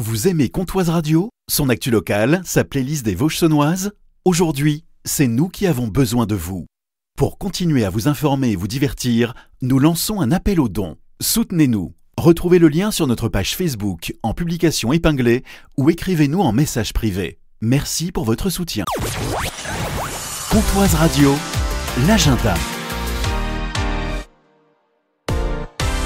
Vous aimez Comptoise Radio, son actu locale, sa playlist des Vosges saunoises? Aujourd'hui, c'est nous qui avons besoin de vous. Pour continuer à vous informer et vous divertir, nous lançons un appel aux dons. Soutenez-nous. Retrouvez le lien sur notre page Facebook en publication épinglée ou écrivez-nous en message privé. Merci pour votre soutien. Comptoise Radio, l'agenda.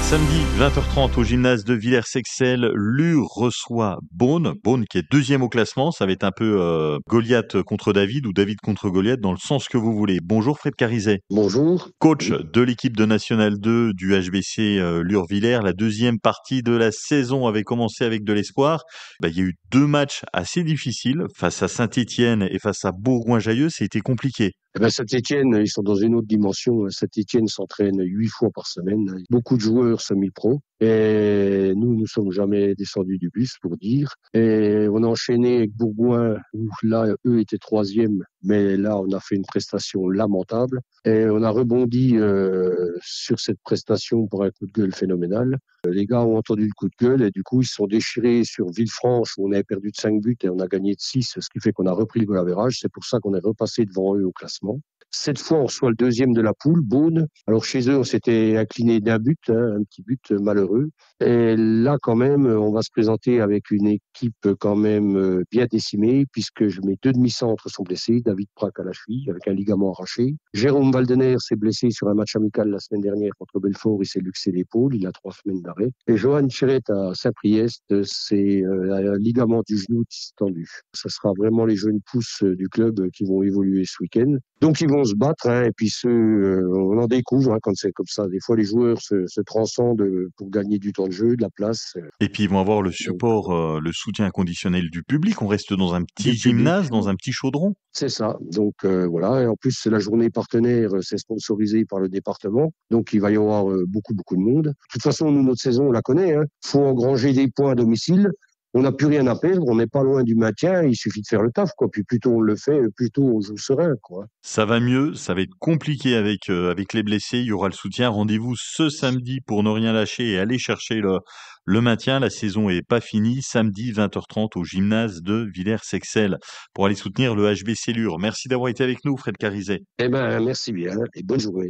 Samedi 20h30 au gymnase de Villers-Sexcel, Lure reçoit Beaune. Beaune qui est deuxième au classement. Ça va être un peu Goliath contre David ou David contre Goliath dans le sens que vous voulez. Bonjour Fred Carizet. Bonjour. Coach de l'équipe de National 2 du HBC Lure-Villers. La deuxième partie de la saison avait commencé avec de l'espoir. Il y a eu 2 matchs assez difficiles face à Saint-Étienne et face à Bourgoin-Jallieu. C'était compliqué. Saint-Étienne, ils sont dans une autre dimension. Saint-Étienne s'entraîne 8 fois par semaine. Beaucoup de joueurs semi-pro. Et nous sommes jamais descendus du bus, pour dire. Et on a enchaîné avec Bourgoin, où là, eux étaient 3e. Mais là, on a fait une prestation lamentable. Et on a rebondi sur cette prestation pour un coup de gueule phénoménal. Les gars ont entendu le coup de gueule et du coup, ils se sont déchirés sur Villefranche, où on avait perdu de 5 buts et on a gagné de 6, ce qui fait qu'on a repris le goal average. C'est pour ça qu'on est repassé devant eux au classement. Cette fois, on reçoit le 2e de la poule, Beaune. Alors chez eux, on s'était incliné d'un but, un petit but malheureux. Et là, quand même, on va se présenter avec une équipe quand même bien décimée, puisque mes 2 demi-centres sont blessés. David Prac à la cheville, avec un ligament arraché. Jérôme Valdener s'est blessé sur un match amical la semaine dernière contre Belfort. Il s'est luxé l'épaule. Il a 3 semaines d'arrêt. Et Johan Chérette à Saint-Priest, c'est un ligament du genou distendu. Ce sera vraiment les jeunes pousses du club qui vont évoluer ce week-end. Donc ils vont se battre, et puis on en découvre quand c'est comme ça. Des fois, les joueurs se transcendent pour gagner du temps de jeu, de la place. Et puis ils vont avoir le support, le soutien inconditionnel du public. On reste dans un petit gymnase, dans un petit chaudron. C'est ça. Donc voilà. Et en plus, c'est la journée partenaire, c'est sponsorisé par le département. Donc il va y avoir beaucoup de monde. De toute façon, nous, notre saison, on la connaît. Faut engranger des points à domicile. On n'a plus rien à perdre, on n'est pas loin du maintien, il suffit de faire le taf, quoi. Puis plus tôt on le fait, plus tôt on joue serein, quoi. Ça va mieux, ça va être compliqué avec les blessés, il y aura le soutien. Rendez-vous ce samedi pour ne rien lâcher et aller chercher le maintien. La saison est pas finie, samedi 20h30 au gymnase de Villers-Sexcel pour aller soutenir le HBC Lure. Merci d'avoir été avec nous, Fred Carizet. Merci bien et bonne journée.